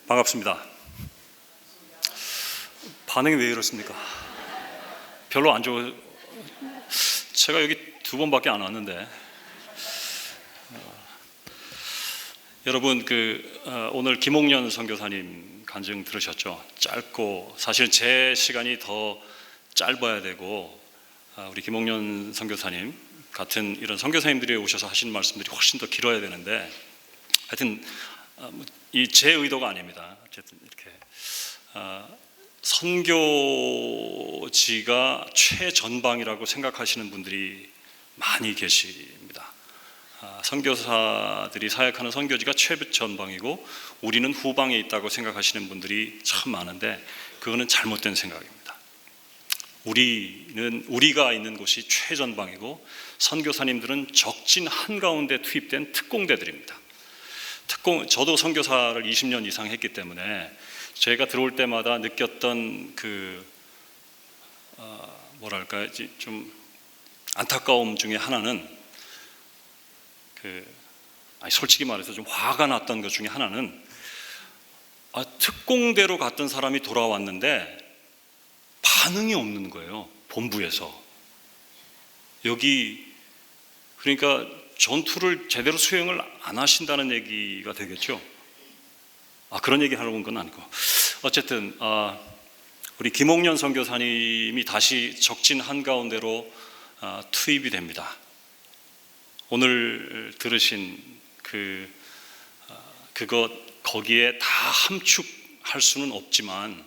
반갑습니다. 반응이 왜 이렇습니까? 별로 안 좋아. 제가 여기 2번밖에 안 왔는데. 여러분 오늘 김옥년 선교사님 간증 들으셨죠? 짧고 사실 제 시간이 더 짧아야 되고 우리 김옥년 선교사님 같은 이런 선교사님들이 오셔서 하시는 말씀들이 훨씬 더 길어야 되는데 하여튼 이 제 의도가 아닙니다. 어쨌든 이렇게 선교지가 최전방이라고 생각하시는 분들이 많이 계십니다. 선교사들이 사역하는 선교지가 최전방이고 우리는 후방에 있다고 생각하시는 분들이 참 많은데 그거는 잘못된 생각입니다. 우리가 있는 곳이 최전방이고 선교사님들은 적진 한가운데 투입된 특공대들입니다. 저도 선교사를 20년 이상 했기 때문에 제가 들어올 때마다 느꼈던 좀 안타까움 중에 하나는 솔직히 말해서 좀 화가 났던 것 중에 하나는 특공대로 갔던 사람이 돌아왔는데 반응이 없는 거예요. 본부에서. 그러니까 전투를 제대로 수행을 안 하신다는 얘기가 되겠죠. 그런 얘기 하려고 온 건 아니고 어쨌든 우리 김옥년 선교사님이 다시 적진 한가운데로 투입이 됩니다. 오늘 들으신 거기에 다 함축할 수는 없지만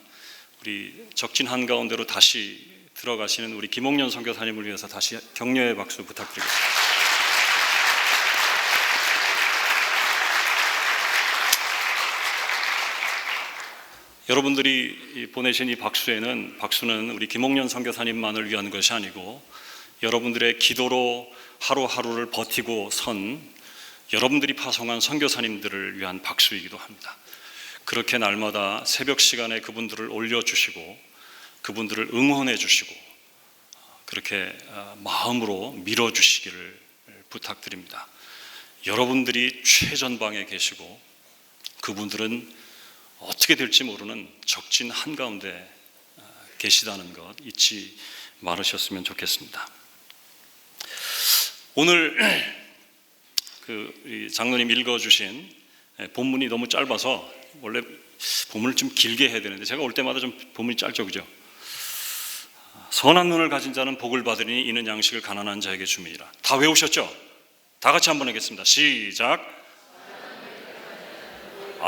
우리 적진 한가운데로 다시 들어가시는 우리 김옥년 선교사님을 위해서 다시 격려의 박수 부탁드리겠습니다. 여러분들이 보내신 이 박수는 우리 김옥년 선교사님만을 위한 것이 아니고 여러분들의 기도로 하루하루를 버티고 선 여러분들이 파송한 선교사님들을 위한 박수이기도 합니다. 그렇게 날마다 새벽 시간에 그분들을 올려주시고 그분들을 응원해 주시고 그렇게 마음으로 밀어주시기를 부탁드립니다. 여러분들이 최전방에 계시고 그분들은 어떻게 될지 모르는 적진 한가운데 계시다는 것 잊지 말으셨으면 좋겠습니다. 오늘 장로님 읽어주신 본문이 너무 짧아서 원래 본문을 좀 길게 해야 되는데 제가 올 때마다 좀 본문이 짧죠, 그죠? 선한 눈을 가진 자는 복을 받으리니 이는 양식을 가난한 자에게 줌이니라. 다 외우셨죠? 다 같이 한번 하겠습니다. 시작.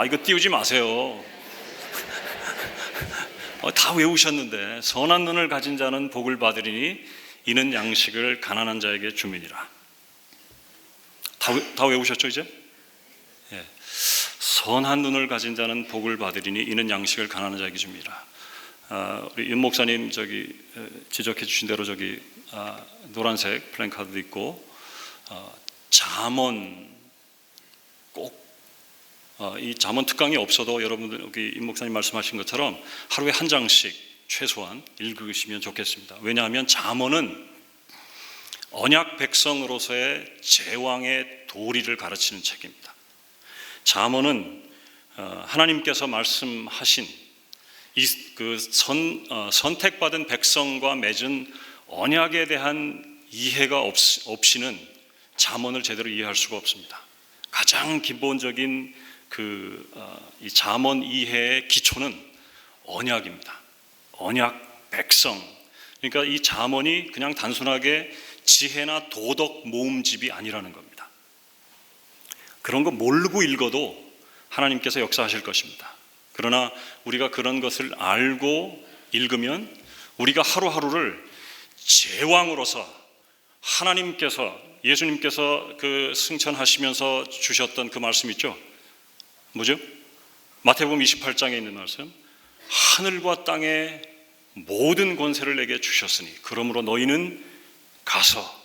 이거 띄우지 마세요. 다 외우셨는데 선한 눈을 가진 자는 복을 받으리니 이는 양식을 가난한 자에게 줌이니라. 다 외우셨죠 이제? 예. 선한 눈을 가진 자는 복을 받으리니 이는 양식을 가난한 자에게 줌이니라. 우리 윤 목사님 지적해 주신 대로 노란색 플랜카드도 있고 잠언 꼭 이 잠언 특강이 없어도 여러분들 여기 윤 목사님 말씀하신 것처럼 하루에 한 장씩 최소한 읽으시면 좋겠습니다. 왜냐하면 잠언은 언약 백성으로서의 제왕의 도리를 가르치는 책입니다. 잠언은 하나님께서 말씀하신 선택받은 백성과 맺은 언약에 대한 이해가 없이는 잠언을 제대로 이해할 수가 없습니다. 가장 기본적인 이 잠언 이해의 기초는 언약입니다. 언약 백성. 그러니까 이 잠언이 그냥 단순하게 지혜나 도덕 모음집이 아니라는 겁니다. 그런 거 모르고 읽어도 하나님께서 역사하실 것입니다. 그러나 우리가 그런 것을 알고 읽으면 우리가 하루하루를 제왕으로서 하나님께서 예수님께서 승천하시면서 주셨던 그 말씀 있죠? 뭐죠? 마태복음 28장에 있는 말씀. 하늘과 땅의 모든 권세를 내게 주셨으니 그러므로 너희는 가서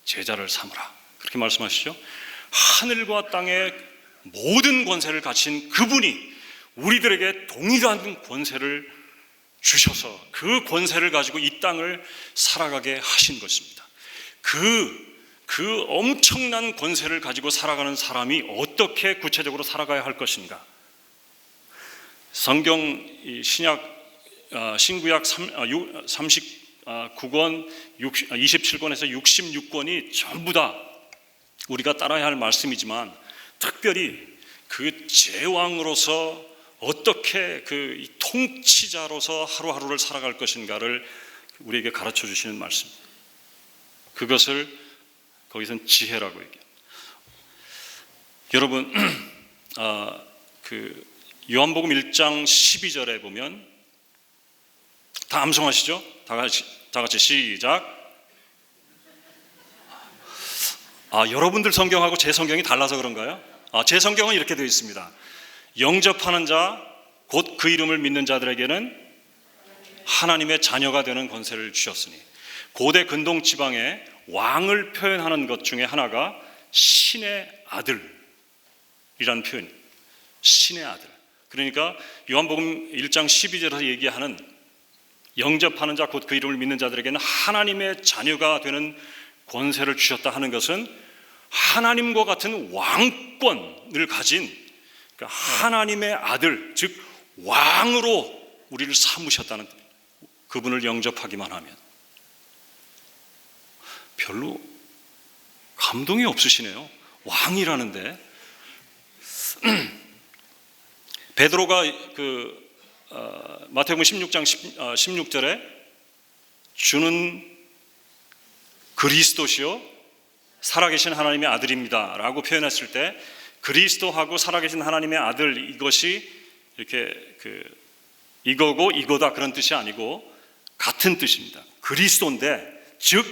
제자를 삼으라. 그렇게 말씀하시죠? 하늘과 땅의 모든 권세를 가진 그분이 우리들에게 동일한 권세를 주셔서 그 권세를 가지고 이 땅을 살아가게 하신 것입니다. 그 엄청난 권세를 가지고 살아가는 사람이 어떻게 구체적으로 살아가야 할 것인가? 성경 신구약 39권, 27권에서 66권이 전부 다 우리가 따라야 할 말씀이지만, 특별히 그 제왕으로서 어떻게 그 통치자로서 하루하루를 살아갈 것인가를 우리에게 가르쳐 주시는 말씀. 그것을 거기서는 지혜라고 얘기해요. 여러분, 그 요한복음 1장 12절에 보면, 다 암송하시죠? 다 같이 시작. 여러분들 성경하고 제 성경이 달라서 그런가요? 제 성경은 이렇게 되어 있습니다. 영접하는 자, 곧 그 이름을 믿는 자들에게는 하나님의 자녀가 되는 권세를 주셨으니. 고대 근동 지방에 왕을 표현하는 것 중에 하나가 신의 아들이라는 표현. 신의 아들. 그러니까 요한복음 1장 12절에서 얘기하는 영접하는 자, 곧 그 이름을 믿는 자들에게는 하나님의 자녀가 되는 권세를 주셨다 하는 것은 하나님과 같은 왕권을 가진, 그러니까 하나님의 아들, 즉 왕으로 우리를 삼으셨다는, 그분을 영접하기만 하면. 별로 감동이 없으시네요. 왕이라는데. 베드로가 마태복음 16장 16절에 주는 그리스도시요 살아계신 하나님의 아들입니다 라고 표현했을 때, 그리스도하고 살아계신 하나님의 아들, 이것이 이렇게 이거고 이거다 그런 뜻이 아니고 같은 뜻입니다. 그리스도인데, 즉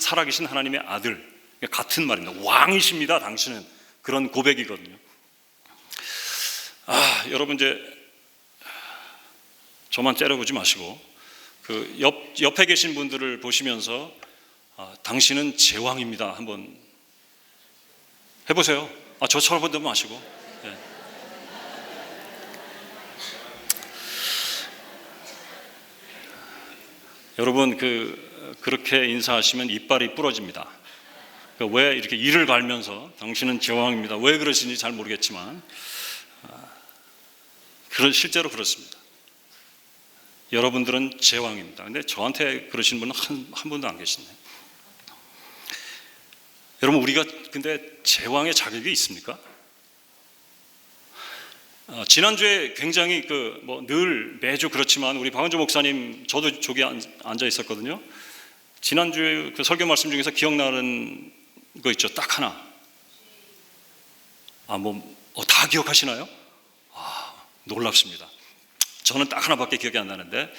살아계신 하나님의 아들, 같은 말입니다. 왕이십니다 당신은. 그런 고백이거든요. 여러분, 이제 저만 째려보지 마시고 그 옆에 계신 분들을 보시면서 당신은 제왕입니다 한번 해보세요. 저처럼 보지 마시고. 네. 여러분, 그렇게 인사하시면 이빨이 부러집니다. 왜 이렇게 이를 갈면서 당신은 제왕입니다, 왜 그러시는지 잘 모르겠지만 실제로 그렇습니다. 여러분들은 제왕입니다. 근데 저한테 그러시는 분은 한 분도 안 계시네요. 여러분, 우리가 근데 제왕의 자격이 있습니까? 지난주에 굉장히 늘 매주 그렇지만 우리 박원조 목사님, 저도 저기 앉아 있었거든요. 지난주에 그 설교 말씀 중에서 기억나는 거 있죠? 딱 하나. 다 기억하시나요? 놀랍습니다. 저는 딱 하나밖에 기억이 안 나는데,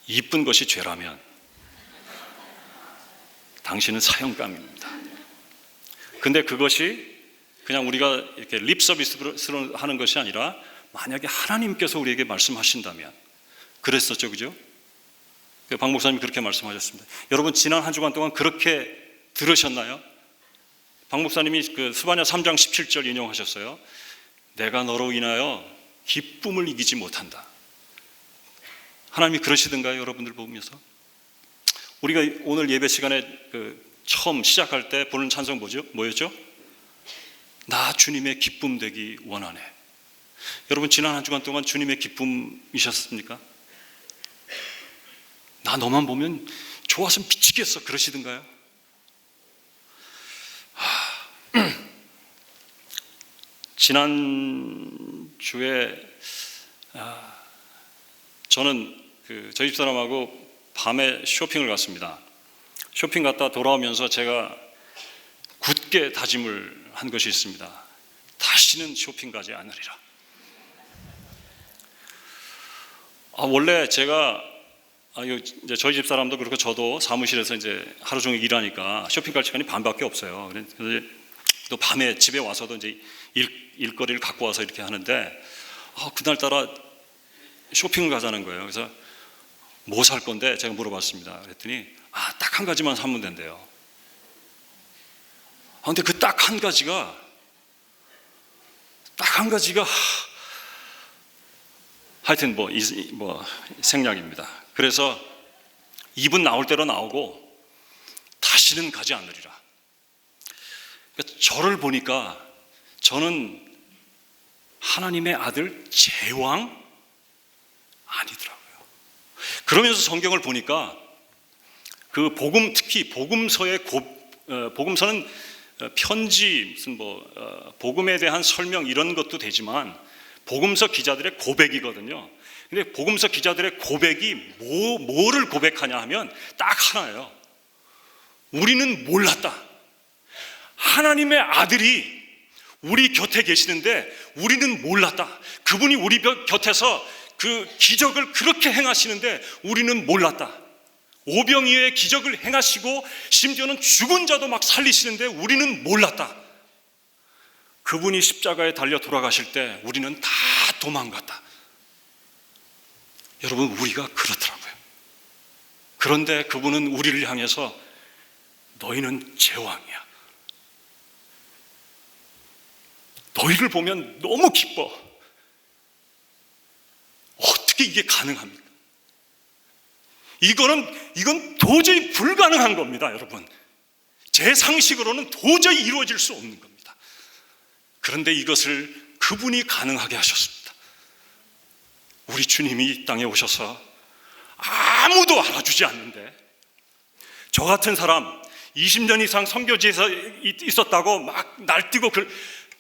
이쁜 것이 죄라면 당신은 사형감입니다. 근데 그것이 그냥 우리가 이렇게 립 서비스로 하는 것이 아니라, 만약에 하나님께서 우리에게 말씀하신다면, 그랬었죠, 그죠? 박 목사님이 그렇게 말씀하셨습니다. 여러분, 지난 한 주간 동안 그렇게 들으셨나요? 박 목사님이 스바냐 3장 17절 인용하셨어요. 내가 너로 인하여 기쁨을 이기지 못한다. 하나님이 그러시던가요, 여러분들 보면서? 우리가 오늘 예배 시간에 처음 시작할 때 부르는 찬송 뭐였죠? 나 주님의 기쁨 되기 원하네. 여러분, 지난 한 주간 동안 주님의 기쁨이셨습니까? 나 너만 보면 좋아서 미치겠어, 그러시던가요? 지난주에 저는 저희 집사람하고 밤에 쇼핑을 갔습니다. 쇼핑 갔다 돌아오면서 제가 굳게 다짐을 한 것이 있습니다. 다시는 쇼핑 가지 않으리라. 원래 제가 이제 저희 집사람도 그렇고 저도 사무실에서 이제 하루 종일 일하니까 쇼핑 갈 시간이 반밖에 없어요. 그래서 또 밤에 집에 와서도 이제 일거리를 갖고 와서 이렇게 하는데, 그날따라 쇼핑을 가자는 거예요. 그래서 뭐 살 건데 제가 물어봤습니다. 그랬더니 딱 한 가지만 사면 된대요. 근데 그 딱 한 가지가 하여튼 생략입니다. 그래서 입은 나올 대로 나오고 다시는 가지 않으리라. 그러니까 저를 보니까 저는 하나님의 아들 제왕 아니더라고요. 그러면서 성경을 보니까 그 복음, 특히 복음서의 복음서는 편지, 무슨 복음에 대한 설명 이런 것도 되지만 복음서 기자들의 고백이거든요. 근데 복음서 기자들의 고백이 뭐를 고백하냐 하면 딱 하나예요. 우리는 몰랐다. 하나님의 아들이 우리 곁에 계시는데 우리는 몰랐다. 그분이 우리 곁에서 그 기적을 그렇게 행하시는데 우리는 몰랐다. 오병이어의 기적을 행하시고 심지어는 죽은 자도 막 살리시는데 우리는 몰랐다. 그분이 십자가에 달려 돌아가실 때 우리는 다 도망갔다. 여러분, 우리가 그렇더라고요. 그런데 그분은 우리를 향해서 너희는 제왕이야. 너희를 보면 너무 기뻐. 어떻게 이게 가능합니까? 이건 도저히 불가능한 겁니다, 여러분. 제 상식으로는 도저히 이루어질 수 없는 겁니다. 그런데 이것을 그분이 가능하게 하셨습니다. 우리 주님이 이 땅에 오셔서 아무도 알아주지 않는데 저 같은 사람 20년 이상 선교지에서 있었다고 막 날뛰고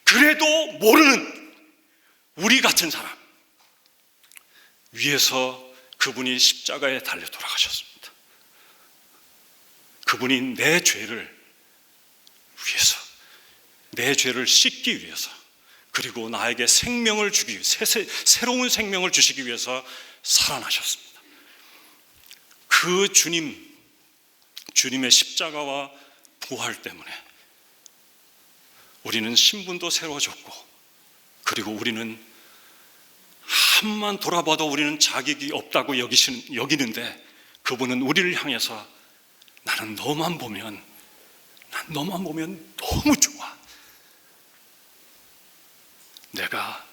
그래도 모르는 우리 같은 사람 위해서 그분이 십자가에 달려 돌아가셨습니다. 그분이 내 죄를 위해서, 내 죄를 씻기 위해서, 그리고 나에게 생명을 주기 위해서, 새로운 생명을 주시기 위해서 살아나셨습니다. 그 주님의 십자가와 부활 때문에 우리는 신분도 새로워졌고, 그리고 우리는 한만 돌아봐도 우리는 자격이 없다고 여기는데 그분은 우리를 향해서 나는 너만 보면 너무 좋아. 내가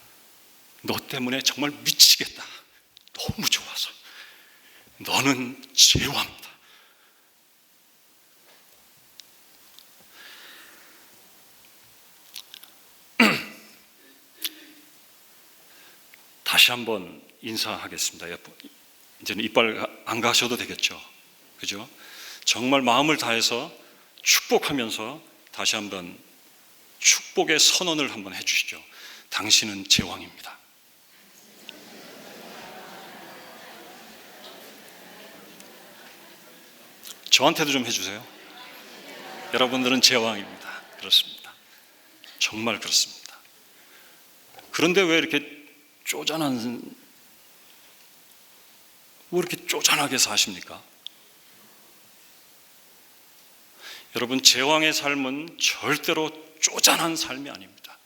너 때문에 정말 미치겠다. 너무 좋아서. 너는 제왕이다. 다시 한번 인사하겠습니다. 이제는 이빨 안 가셔도 되겠죠. 그죠? 정말 마음을 다해서 축복하면서 다시 한번 축복의 선언을 한번 해주시죠. 당신은 제왕입니다. 저한테도 좀 해주세요. 여러분들은 제왕입니다. 그렇습니다. 정말 그렇습니다. 그런데 왜 이렇게 쪼잔하게 사십니까? 여러분, 제왕의 삶은 절대로 쪼잔한 삶이 아닙니다.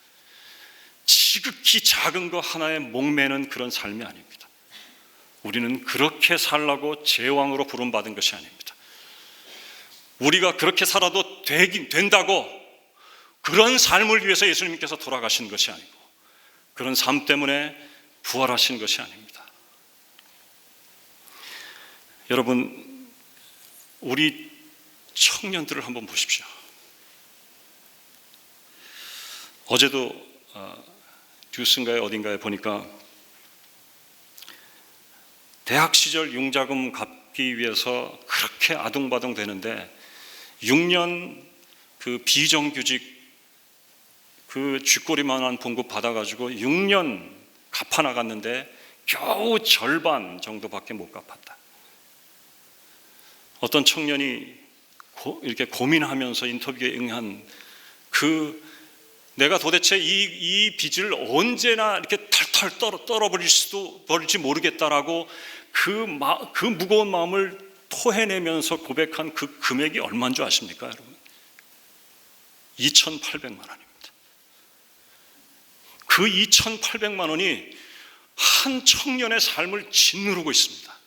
지극히 작은 거 하나에 목매는 그런 삶이 아닙니다. 우리는 그렇게 살라고 제왕으로 부름받은 것이 아닙니다. 우리가 그렇게 살아도 된다고 그런 삶을 위해서 예수님께서 돌아가신 것이 아니고 그런 삶 때문에 부활하신 것이 아닙니다. 여러분, 우리 청년들을 한번 보십시오. 어제도 뉴스인가에 어딘가에 보니까 대학 시절 융자금 갚기 위해서 그렇게 아둥바둥 되는데 6년 그 비정규직 그 쥐꼬리만한 봉급 받아가지고 6년 갚아나갔는데 겨우 절반 정도밖에 못 갚았다. 어떤 청년이 이렇게 고민하면서 인터뷰에 응한 내가 도대체 이 빚을 언제나 이렇게 탈탈 떨어버릴지 모르겠다라고 그 무거운 마음을 토해내면서 고백한 그 금액이 얼마인 줄 아십니까, 여러분? 2,800만 원입니다. 그 2,800만 원이 한 청년의 삶을 짓누르고 있습니다.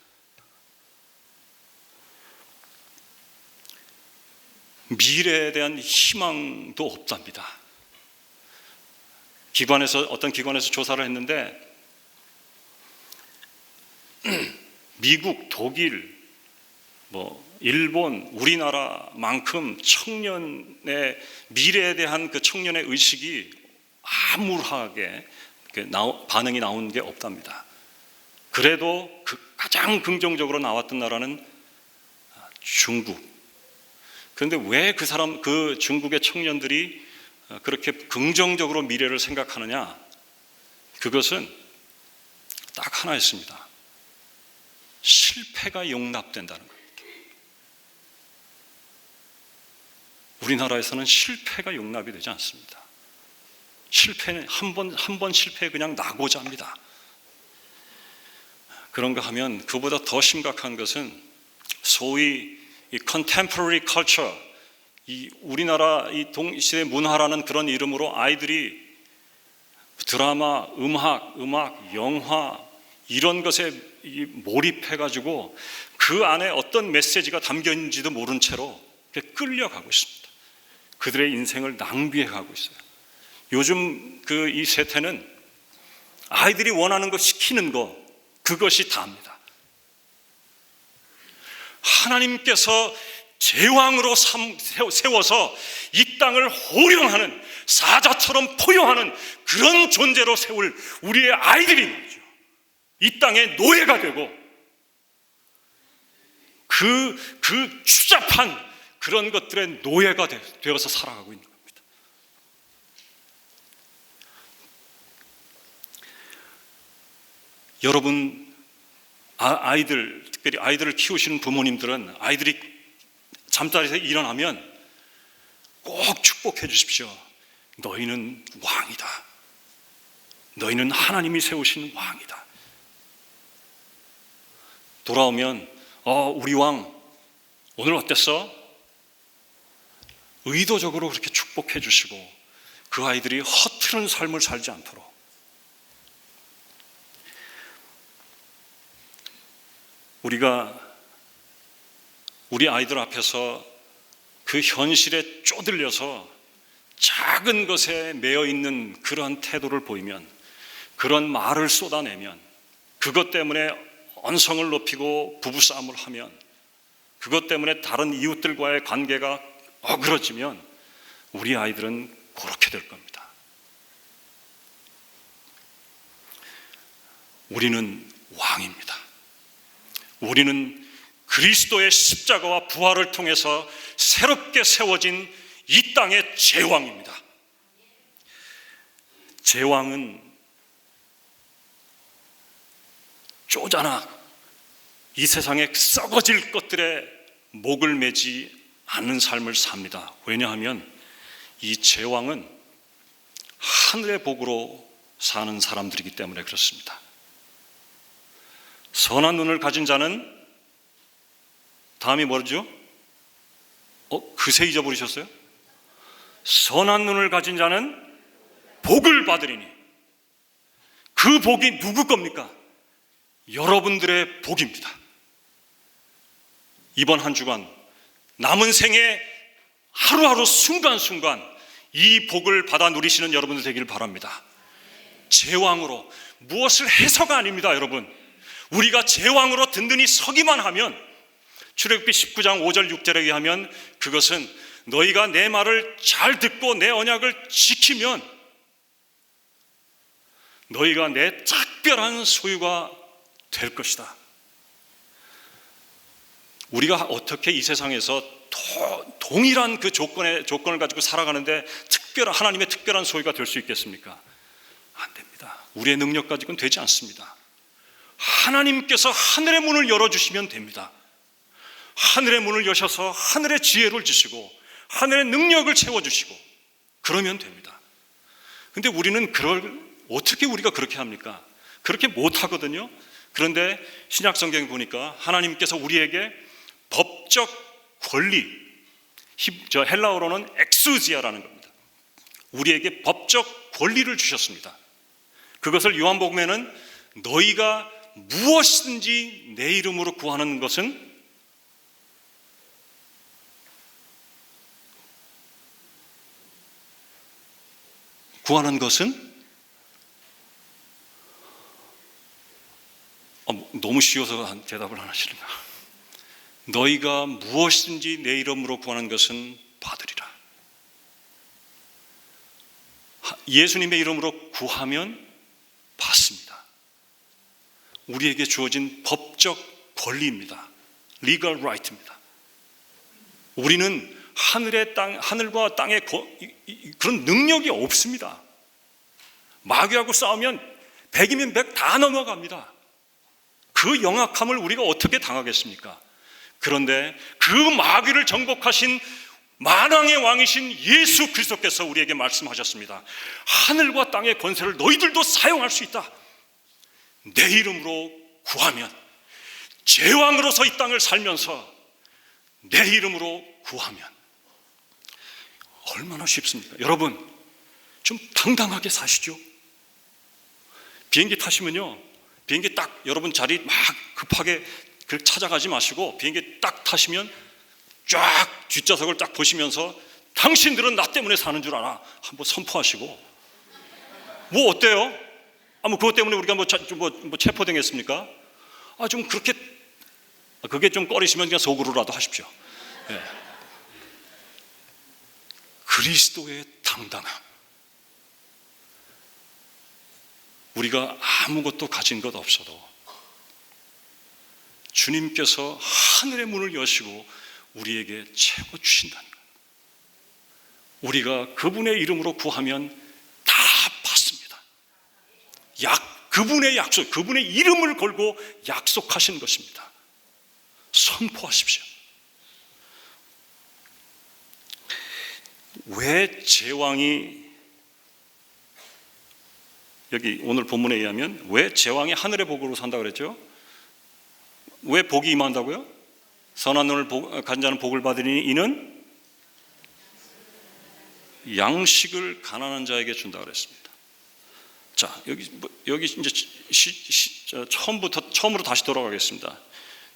미래에 대한 희망도 없답니다. 어떤 기관에서 조사를 했는데 미국, 독일, 일본, 우리나라만큼 청년의 미래에 대한 그 청년의 의식이 암울하게 반응이 나온 게 없답니다. 그래도 가장 긍정적으로 나왔던 나라는 중국. 그런데 왜 그 중국의 청년들이 그렇게 긍정적으로 미래를 생각하느냐? 그것은 딱 하나였습니다. 실패가 용납된다는 겁니다. 우리나라에서는 실패가 용납이 되지 않습니다. 실패는 한 번 실패에 그냥 나고자 합니다. 그런가 하면 그보다 더 심각한 것은 소위 이 contemporary culture, 이 우리나라 이 동시대 문화라는 그런 이름으로 아이들이 드라마, 음악, 영화 이런 것에 몰입해가지고 그 안에 어떤 메시지가 담겨 있는지도 모른 채로 끌려가고 있습니다. 그들의 인생을 낭비해가고 있어요. 요즘 이 세태는 아이들이 원하는 거 시키는 거 그것이 다입니다. 하나님께서 제왕으로 세워서 이 땅을 호령하는 사자처럼 포효하는 그런 존재로 세울 우리의 아이들이 말이죠. 이 땅의 노예가 되고 그 추잡한 그런 것들의 노예가 되어서 살아가고 있는 겁니다. 여러분, 아이들, 특별히 아이들을 키우시는 부모님들은 아이들이 잠자리에서 일어나면 꼭 축복해 주십시오. 너희는 왕이다. 너희는 하나님이 세우신 왕이다. 돌아오면 우리 왕 오늘 어땠어? 의도적으로 그렇게 축복해 주시고 그 아이들이 허투른 삶을 살지 않도록. 우리가 우리 아이들 앞에서 그 현실에 쪼들려서 작은 것에 매여 있는 그러한 태도를 보이면, 그런 말을 쏟아내면, 그것 때문에 언성을 높이고 부부싸움을 하면, 그것 때문에 다른 이웃들과의 관계가 어그러지면 우리 아이들은 그렇게 될 겁니다. 우리는 왕입니다. 우리는 그리스도의 십자가와 부활을 통해서 새롭게 세워진 이 땅의 제왕입니다. 제왕은 쪼잔하고 이 세상에 썩어질 것들에 목을 매지 않는 삶을 삽니다. 왜냐하면 이 제왕은 하늘의 복으로 사는 사람들이기 때문에 그렇습니다. 선한 눈을 가진 자는, 다음이 뭐죠? 그새 잊어버리셨어요? 선한 눈을 가진 자는 복을 받으리니. 그 복이 누구 겁니까? 여러분들의 복입니다. 이번 한 주간 남은 생에 하루하루 순간순간 이 복을 받아 누리시는 여러분들 되기를 바랍니다. 제왕으로 무엇을 해서가 아닙니다. 여러분, 우리가 제왕으로 든든히 서기만 하면, 출애굽기 19장 5절 6절에 의하면 그것은 너희가 내 말을 잘 듣고 내 언약을 지키면 너희가 내 특별한 소유가 될 것이다. 우리가 어떻게 이 세상에서 동일한 그 조건을 가지고 살아가는데 하나님의 특별한 소유가 될 수 있겠습니까? 안 됩니다. 우리의 능력 가지고는 되지 않습니다. 하나님께서 하늘의 문을 열어주시면 됩니다. 하늘의 문을 여셔서 하늘의 지혜를 주시고 하늘의 능력을 채워주시고 그러면 됩니다. 그런데 우리는 어떻게 우리가 그렇게 합니까? 그렇게 못하거든요. 그런데 신약 성경에 보니까 하나님께서 우리에게 법적 권리, 헬라어로는 엑수지아라는 겁니다. 우리에게 법적 권리를 주셨습니다. 그것을 요한복음에는 너희가 무엇이든지 내 이름으로 구하는 것은 너무 쉬워서 대답을 안 하시는가? 너희가 무엇이든지 내 이름으로 구하는 것은 받으리라. 예수님의 이름으로 구하면 받습니다. 우리에게 주어진 법적 권리입니다. Legal right입니다. 우리는 하늘과 땅의 그런 능력이 없습니다. 마귀하고 싸우면 100이면 100 다 넘어갑니다. 그 영악함을 우리가 어떻게 당하겠습니까? 그런데 그 마귀를 정복하신 만왕의 왕이신 예수 그리스도께서 우리에게 말씀하셨습니다. 하늘과 땅의 권세를 너희들도 사용할 수 있다. 내 이름으로 구하면, 제왕으로서 이 땅을 살면서 내 이름으로 구하면. 얼마나 쉽습니까? 여러분, 좀 당당하게 사시죠. 비행기 타시면요, 비행기 딱 여러분 자리 막 급하게 찾아가지 마시고 비행기 딱 타시면 쫙 뒷좌석을 딱 보시면서 당신들은 나 때문에 사는 줄 알아 한번 선포하시고, 뭐 어때요? 뭐 그것 때문에 우리가 뭐 체포당했습니까? 좀 그렇게, 그게 좀 꺼리시면 그냥 속으로라도 하십시오. 네. 그리스도의 당당함. 우리가 아무것도 가진 것 없어도 주님께서 하늘의 문을 여시고 우리에게 채워 주신다는 것. 우리가 그분의 이름으로 구하면 다 받습니다. 그분의 약속, 그분의 이름을 걸고 약속하신 것입니다. 선포하십시오. 왜 제왕이, 여기 오늘 본문에 의하면 왜 제왕이 하늘의 복으로 산다고 그랬죠? 왜 복이 임한다고요? 선한 눈을 가진 자는 복을 받으니 이는 양식을 가난한 자에게 준다고 그랬습니다. 자, 여기 이제 처음으로 다시 돌아가겠습니다.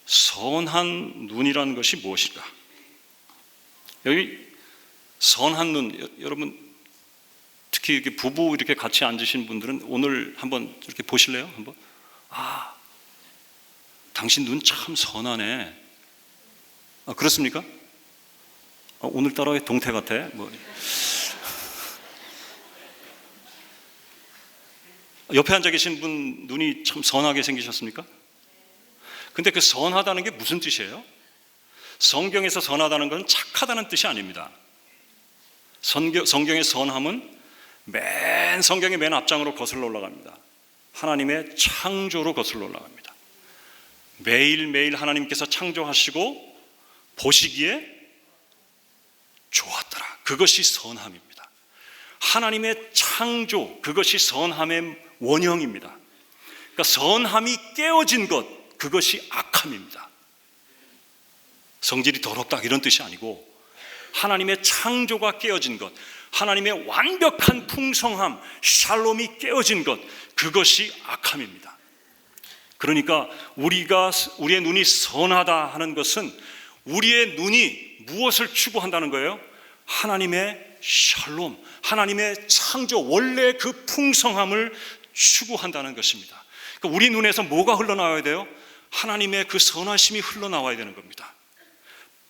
선한 눈이라는 것이 무엇일까? 여기 선한 눈, 여러분 특히 이렇게 부부 이렇게 같이 앉으신 분들은 오늘 한번 이렇게 보실래요? 한번. 당신 눈 참 선하네. 그렇습니까? 오늘따라 동태 같아. 옆에 앉아 계신 분 눈이 참 선하게 생기셨습니까? 근데 그 선하다는 게 무슨 뜻이에요? 성경에서 선하다는 건 착하다는 뜻이 아닙니다. 성경의 선함은 성경의 맨 앞장으로 거슬러 올라갑니다. 하나님의 창조로 거슬러 올라갑니다. 매일매일 하나님께서 창조하시고 보시기에 좋았더라. 그것이 선함입니다. 하나님의 창조, 그것이 선함의 원형입니다. 그러니까 선함이 깨어진 것, 그것이 악함입니다. 성질이 더럽다 이런 뜻이 아니고 하나님의 창조가 깨어진 것, 하나님의 완벽한 풍성함, 샬롬이 깨어진 것, 그것이 악함입니다. 그러니까 우리의 눈이 선하다 하는 것은 우리의 눈이 무엇을 추구한다는 거예요? 하나님의 샬롬, 하나님의 창조, 원래 그 풍성함을 추구한다는 것입니다. 그러니까 우리 눈에서 뭐가 흘러나와야 돼요? 하나님의 그 선하심이 흘러나와야 되는 겁니다.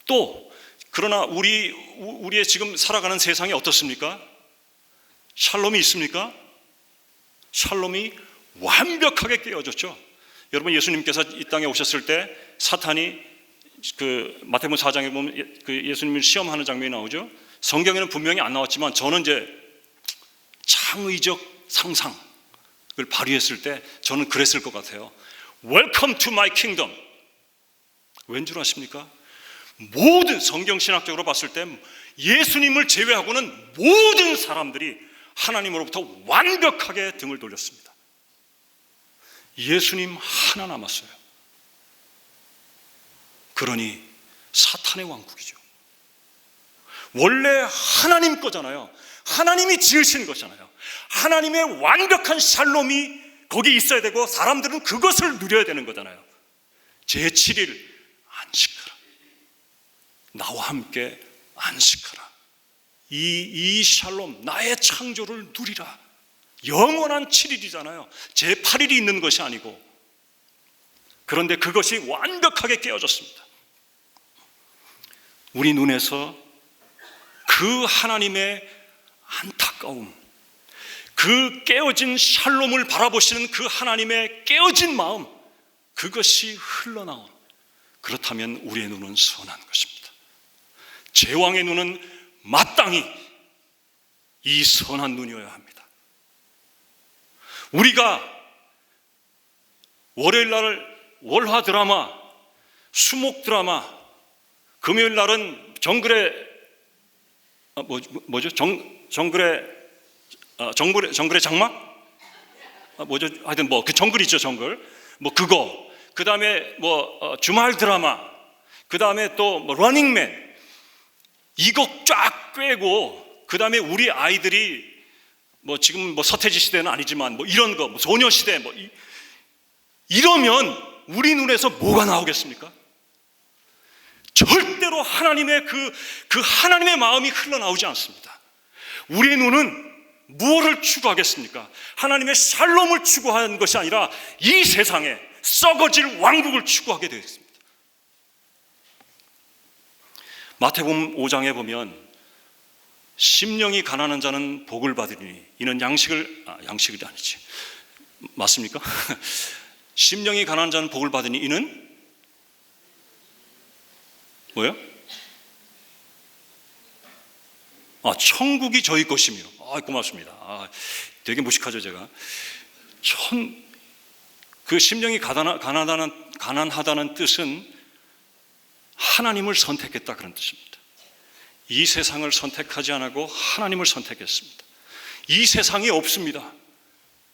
또 그러나 우리의 지금 살아가는 세상이 어떻습니까? 샬롬이 있습니까? 샬롬이 완벽하게 깨어졌죠. 여러분, 예수님께서 이 땅에 오셨을 때 사탄이 그 마태복음 4장에 보면 그 예수님을 시험하는 장면이 나오죠. 성경에는 분명히 안 나왔지만 저는 이제 창의적 상상을 발휘했을 때 저는 그랬을 것 같아요. Welcome to my kingdom. 왠 줄 아십니까? 모든 성경신학적으로 봤을 때 예수님을 제외하고는 모든 사람들이 하나님으로부터 완벽하게 등을 돌렸습니다. 예수님 하나 남았어요. 그러니 사탄의 왕국이죠. 원래 하나님 거잖아요. 하나님이 지으신 것이잖아요. 하나님의 완벽한 샬롬이 거기 있어야 되고 사람들은 그것을 누려야 되는 거잖아요. 제7일 안식하라. 나와 함께 안식하라. 이 샬롬, 나의 창조를 누리라. 영원한 7일이잖아요. 제8일이 있는 것이 아니고. 그런데 그것이 완벽하게 깨어졌습니다. 우리 눈에서 그 하나님의 안타까움, 그 그 깨어진 샬롬을 바라보시는 그 하나님의 깨어진 마음, 그것이 흘러나온, 그렇다면 우리의 눈은 선한 것입니다. 제왕의 눈은 마땅히 이 선한 눈이어야 합니다. 우리가 월요일 날 월화 드라마, 수목 드라마, 금요일 날은 정글의 정글의 장막? 하여튼 그 정글 있죠, 정글. 그거. 그 다음에 주말 드라마. 그 다음에 또 러닝맨. 이거 쫙 꿰고, 그 다음에 우리 아이들이 지금 서태지 시대는 아니지만 이런 거, 소녀시대 이러면 우리 눈에서 뭐가 나오겠습니까? 절대로 하나님의 그 하나님의 마음이 흘러나오지 않습니다. 우리의 눈은 무엇을 추구하겠습니까? 하나님의 샬롬을 추구하는 것이 아니라 이 세상에 썩어질 왕국을 추구하게 되어 있습니다. 마태복음 5장에 보면 심령이 가난한 자는 복을 받으리니 이는 양식이 아니지. 맞습니까? 심령이 가난한 자는 복을 받으니 이는 뭐예요? 천국이 저희 것이며. 고맙습니다. 되게 무식하죠, 제가. 그 심령이 가난하다는 뜻은 하나님을 선택했다, 그런 뜻입니다. 이 세상을 선택하지 않고 하나님을 선택했습니다. 이 세상이 없습니다.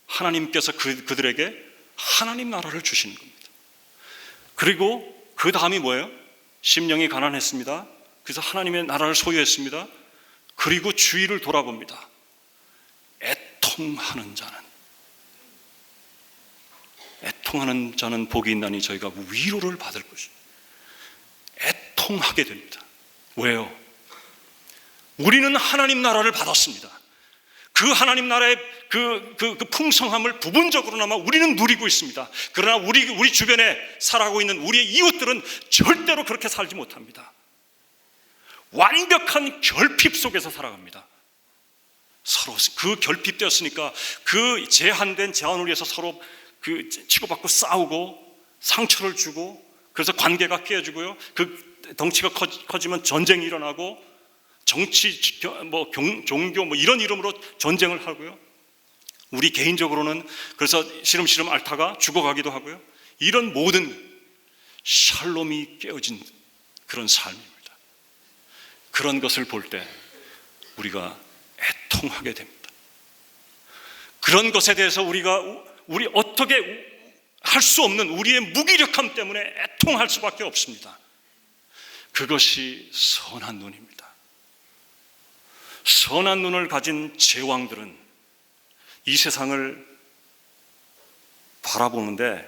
하나님께서 그들에게 하나님 나라를 주시는 겁니다. 그리고 그 다음이 뭐예요? 심령이 가난했습니다. 그래서 하나님의 나라를 소유했습니다. 그리고 주위를 돌아봅니다. 애통하는 자는 복이 있나니 저희가 위로를 받을 것입니다. 애통하게 됩니다. 왜요? 우리는 하나님 나라를 받았습니다. 그 하나님 나라의 그 풍성함을 부분적으로나마 우리는 누리고 있습니다. 그러나 우리 주변에 살아가고 있는 우리의 이웃들은 절대로 그렇게 살지 못합니다. 완벽한 결핍 속에서 살아갑니다. 서로 그 결핍되었으니까 그 제한된 제한을 위해서 서로 치고받고 싸우고 상처를 주고, 그래서 관계가 깨어지고요. 그 덩치가 커지면 전쟁이 일어나고, 정치, 종교 이런 이름으로 전쟁을 하고요. 우리 개인적으로는 그래서 시름시름 앓다가 죽어가기도 하고요. 이런 모든 샬롬이 깨어진 그런 삶입니다. 그런 것을 볼 때 우리가 애통하게 됩니다. 그런 것에 대해서 우리 어떻게 할 수 없는 우리의 무기력함 때문에 애통할 수밖에 없습니다. 그것이 선한 눈입니다. 선한 눈을 가진 제왕들은 이 세상을 바라보는데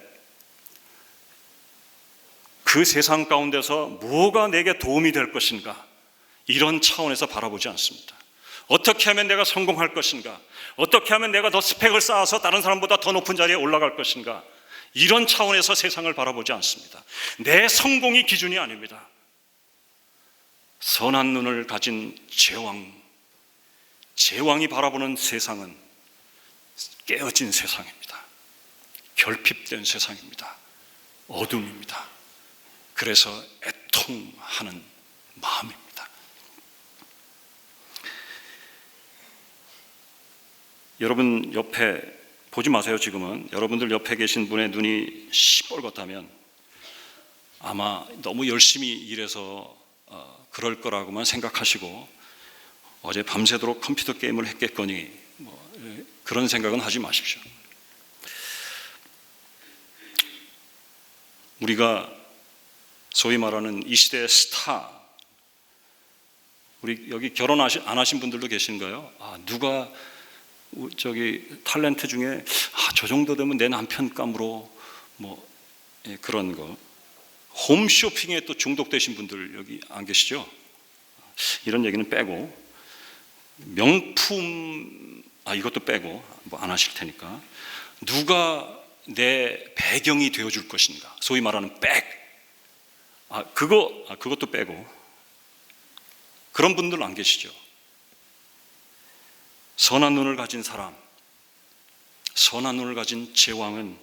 그 세상 가운데서 뭐가 내게 도움이 될 것인가, 이런 차원에서 바라보지 않습니다. 어떻게 하면 내가 성공할 것인가, 어떻게 하면 내가 더 스펙을 쌓아서 다른 사람보다 더 높은 자리에 올라갈 것인가, 이런 차원에서 세상을 바라보지 않습니다. 내 성공이 기준이 아닙니다. 선한 눈을 가진 제왕이 바라보는 세상은 깨어진 세상입니다. 결핍된 세상입니다. 어둠입니다. 그래서 애통하는 마음입니다. 여러분 옆에 보지 마세요. 지금은 여러분들 옆에 계신 분의 눈이 시뻘겋다면 아마 너무 열심히 일해서 그럴 거라고만 생각하시고 어제 밤새도록 컴퓨터 게임을 했겠거니 그런 생각은 하지 마십시오. 우리가 소위 말하는 이 시대의 스타, 우리 여기 결혼 안 하신 분들도 계신가요? 누가 탤런트 중에 저 정도 되면 내 남편감으로 그런 거. 홈쇼핑에 또 중독되신 분들 여기 안 계시죠? 이런 얘기는 빼고, 명품 이것도 빼고 안 하실 테니까, 누가 내 배경이 되어줄 것인가, 소위 말하는 백, 그것도 빼고, 그런 분들 안 계시죠? 선한 눈을 가진 사람, 선한 눈을 가진 제왕은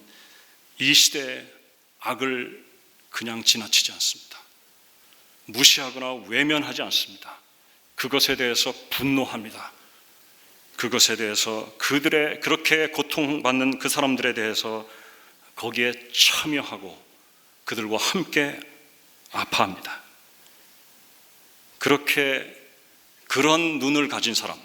이 시대의 악을 그냥 지나치지 않습니다. 무시하거나 외면하지 않습니다. 그것에 대해서 분노합니다. 그것에 대해서 그들의 그렇게 고통받는 그 사람들에 대해서 거기에 참여하고 그들과 함께 아파합니다. 그렇게 그런 눈을 가진 사람,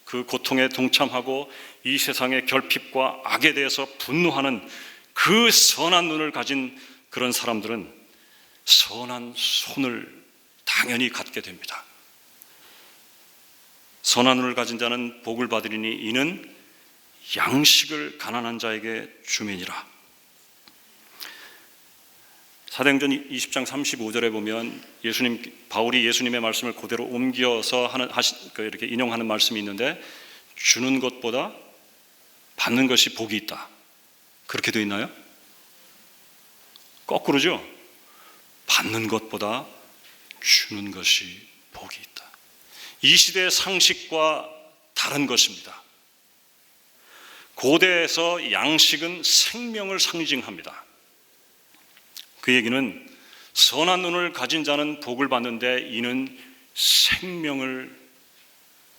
그 고통에 동참하고 이 세상의 결핍과 악에 대해서 분노하는 그 선한 눈을 가진 그런 사람들은 선한 손을 당연히 갖게 됩니다. 선한 눈을 가진 자는 복을 받으리니 이는 양식을 가난한 자에게 주민이라. 사도행전 20장 35절에 보면 바울이 예수님의 말씀을 그대로 옮겨서 이렇게 인용하는 말씀이 있는데, 주는 것보다 받는 것이 복이 있다. 그렇게 되어 있나요? 거꾸로죠. 받는 것보다 주는 것이 복이 있다. 이 시대의 상식과 다른 것입니다. 고대에서 양식은 생명을 상징합니다. 그 얘기는 선한 눈을 가진 자는 복을 받는데 이는 생명을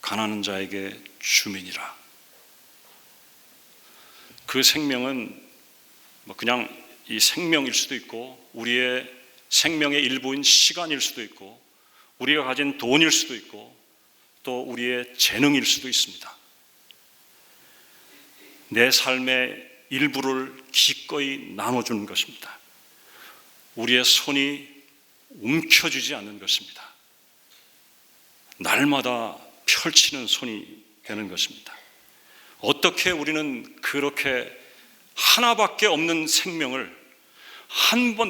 가난한 자에게 주민이라. 그 생명은 그냥 이 생명일 수도 있고, 우리의 생명의 일부인 시간일 수도 있고, 우리가 가진 돈일 수도 있고, 또 우리의 재능일 수도 있습니다. 내 삶의 일부를 기꺼이 나눠주는 것입니다. 우리의 손이 움켜쥐지 않는 것입니다. 날마다 펼치는 손이 되는 것입니다. 어떻게 우리는 그렇게 하나밖에 없는 생명을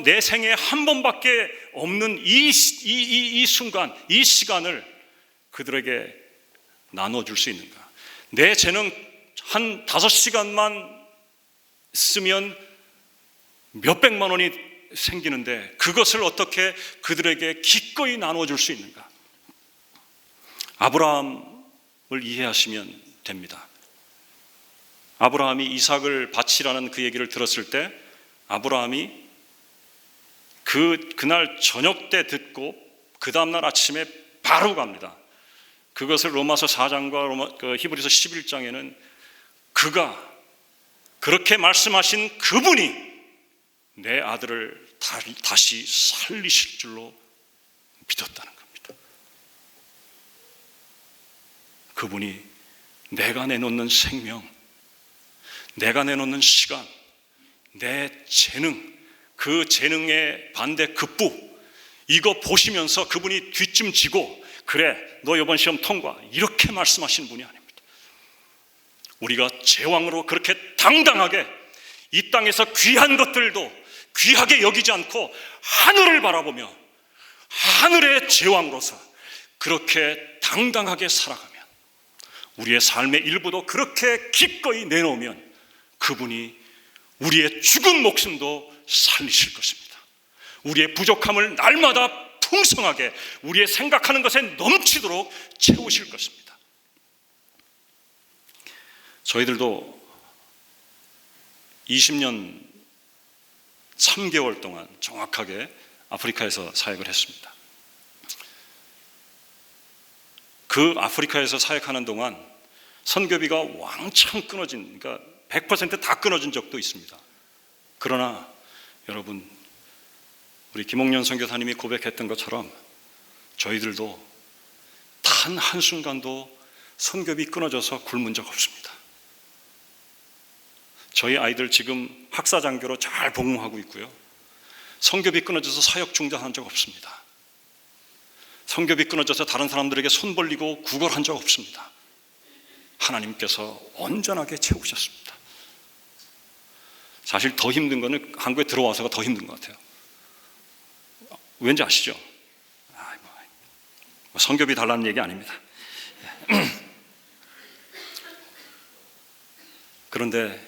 내 생에 한 번밖에 없는 이 순간, 이 시간을 그들에게 나눠줄 수 있는가? 내 재능 한 5시간만 쓰면 몇백만 원이 생기는데 그것을 어떻게 그들에게 기꺼이 나눠줄 수 있는가? 아브라함을 이해하시면 됩니다. 아브라함이 이삭을 바치라는 그 얘기를 들었을 때 아브라함이 그날 저녁 때 듣고 그 다음날 아침에 바로 갑니다. 그것을 로마서 4장과 히브리서 11장에는 그가 그렇게 말씀하신 그분이 내 아들을 다시 살리실 줄로 믿었다는 겁니다. 그분이 내가 내놓는 생명, 내가 내놓는 시간, 내 재능, 그 재능의 반대 급부, 이거 보시면서 그분이 뒷짐 지고 그래 너 이번 시험 통과 이렇게 말씀하시는 분이 아닙니다. 우리가 제왕으로 그렇게 당당하게 이 땅에서 귀한 것들도 귀하게 여기지 않고 하늘을 바라보며 하늘의 제왕으로서 그렇게 당당하게 살아가면, 우리의 삶의 일부도 그렇게 기꺼이 내놓으면 그분이 우리의 죽은 목숨도 살리실 것입니다. 우리의 부족함을 날마다 풍성하게 우리의 생각하는 것에 넘치도록 채우실 것입니다. 저희들도 20년 3개월 동안 정확하게 아프리카에서 사역을 했습니다. 그 아프리카에서 사역하는 동안 선교비가 왕창 끊어진, 그러니까 100% 다 끊어진 적도 있습니다. 그러나 여러분, 우리 김홍년 선교사님이 고백했던 것처럼 저희들도 단 한순간도 선교비 끊어져서 굶은 적 없습니다. 저희 아이들 지금 학사장교로 잘 복무하고 있고요. 선교비 끊어져서 사역 중단한 적 없습니다. 선교비 끊어져서 다른 사람들에게 손 벌리고 구걸한 적 없습니다. 하나님께서 온전하게 채우셨습니다. 사실 더 힘든 거는 한국에 들어와서가 더 힘든 것 같아요. 왠지 아시죠? 선교비 달라는 얘기 아닙니다. 그런데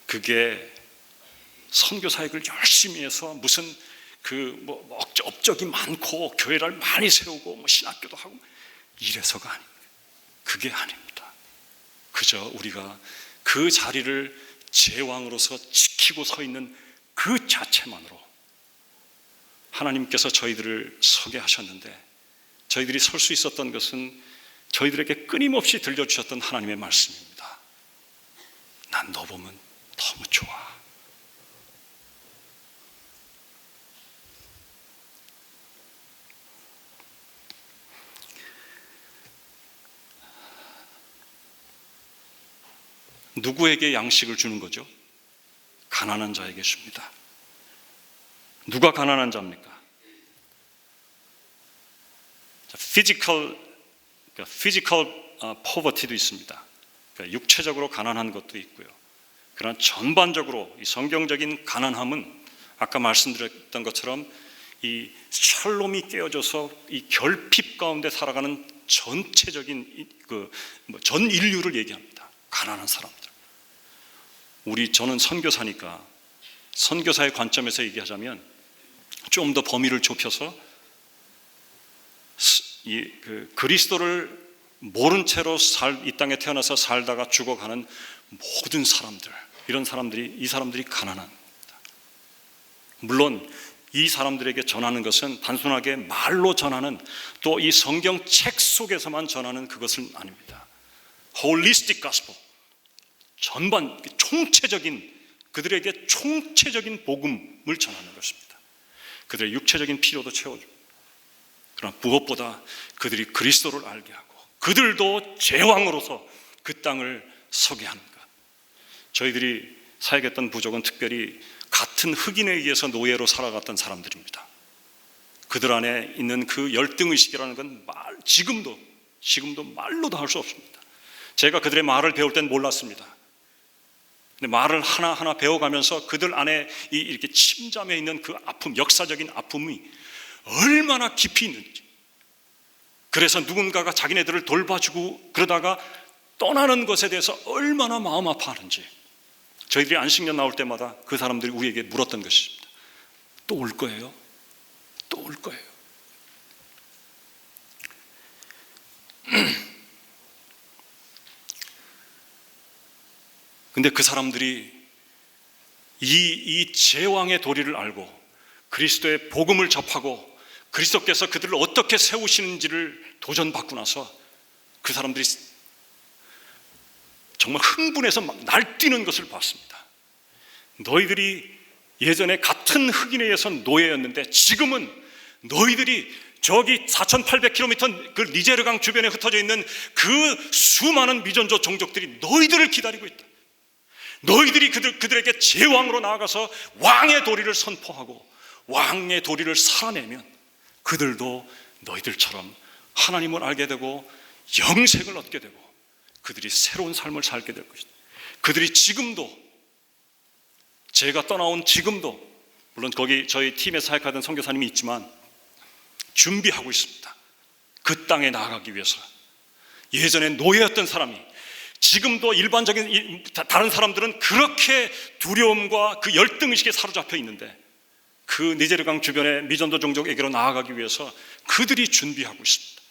그게 선교 사역을 열심히 해서 무슨 업적이 많고 교회를 많이 세우고 신학교도 하고 이래서가 아닙니다. 그게 아닙니다. 그저 우리가 그 자리를 제왕으로서 지키고 서 있는 그 자체만으로 하나님께서 저희들을 서게 하셨는데, 저희들이 설 수 있었던 것은 저희들에게 끊임없이 들려주셨던 하나님의 말씀입니다. 난 너 보면 너무 좋아. 누구에게 양식을 주는 거죠? 가난한 자에게 줍니다. 누가 가난한 자입니까? 피지컬 포버티도 있습니다. 그러니까 육체적으로 가난한 것도 있고요. 그러나 전반적으로 이 성경적인 가난함은 아까 말씀드렸던 것처럼 이 샬롬이 깨어져서 이 결핍 가운데 살아가는 전체적인 전 인류를 얘기합니다. 가난한 사람들. 저는 선교사니까 선교사의 관점에서 얘기하자면 좀 더 범위를 좁혀서 그리스도를 모른 채로 이 땅에 태어나서 살다가 죽어가는 모든 사람들, 이 사람들이 가난합니다. 물론 이 사람들에게 전하는 것은 단순하게 말로 전하는, 또 이 성경책 속에서만 전하는 그것은 아닙니다. 홀리스틱 가스펠, 전반 그들에게 총체적인 복음을 전하는 것입니다. 그들의 육체적인 필요도 채워줍니다. 그러나 무엇보다 그들이 그리스도를 알게 하고 그들도 제왕으로서 그 땅을 서게 하는 것. 저희들이 사역했던 부족은 특별히 같은 흑인에 의해서 노예로 살아갔던 사람들입니다. 그들 안에 있는 그 열등의식이라는 건 지금도 말로도 할 수 없습니다. 제가 그들의 말을 배울 땐 몰랐습니다. 근데 말을 하나하나 배워가면서 그들 안에 이렇게 침잠해 있는 그 아픔, 역사적인 아픔이 얼마나 깊이 있는지, 그래서 누군가가 자기네들을 돌봐주고 그러다가 떠나는 것에 대해서 얼마나 마음 아파하는지 저희들이 안식년 나올 때마다 그 사람들이 우리에게 물었던 것입니다. 또 올 거예요? 또 올 거예요? 근데 그 사람들이 이 제왕의 도리를 알고 그리스도의 복음을 접하고 그리스도께서 그들을 어떻게 세우시는지를 도전받고 나서 그 사람들이 정말 흥분해서 막 날뛰는 것을 봤습니다. 너희들이 예전에 같은 흑인에 의해서 노예였는데 지금은 너희들이 저기 4,800km 그 니제르강 주변에 흩어져 있는 그 수많은 미전조 종족들이 너희들을 기다리고 있다. 너희들이 그들에게 제왕으로 나아가서 왕의 도리를 선포하고 왕의 도리를 살아내면 그들도 너희들처럼 하나님을 알게 되고 영생을 얻게 되고 그들이 새로운 삶을 살게 될 것이다. 그들이 지금도, 제가 떠나온 지금도, 물론 거기 저희 팀에 사역하던 선교사님이 있지만 준비하고 있습니다. 그 땅에 나아가기 위해서. 예전에 노예였던 사람이 지금도 일반적인 다른 사람들은 그렇게 두려움과 그 열등의식에 사로잡혀 있는데 그 니제르강 주변의 미전도 종족에게로 나아가기 위해서 그들이 준비하고 있습니다.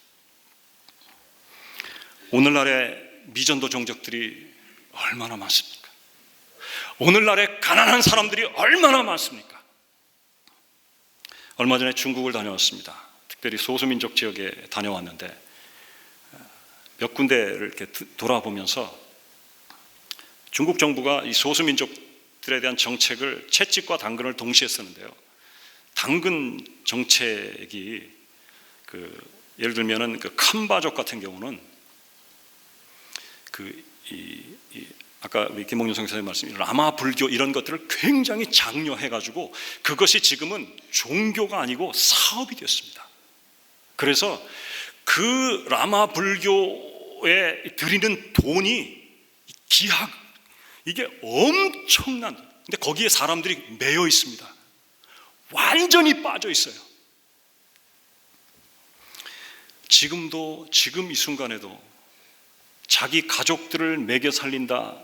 오늘날의 미전도 종족들이 얼마나 많습니까? 오늘날의 가난한 사람들이 얼마나 많습니까? 얼마 전에 중국을 다녀왔습니다. 특별히 소수민족 지역에 다녀왔는데 몇 군데를 이렇게 돌아보면서 중국 정부가 이 소수민족들에 대한 정책을 채찍과 당근을 동시에 쓰는데요. 당근 정책이 예를 들면은 그 캄바족 같은 경우는 아까 우리 김홍윤 선교사님 말씀, 라마 불교 이런 것들을 굉장히 장려해가지고 그것이 지금은 종교가 아니고 사업이 됐습니다. 그래서 그 라마 불교에 드리는 돈이 기하, 이게 엄청난, 근데 거기에 사람들이 매여 있습니다. 완전히 빠져 있어요. 지금 이 순간에도 자기 가족들을 먹여 살린다,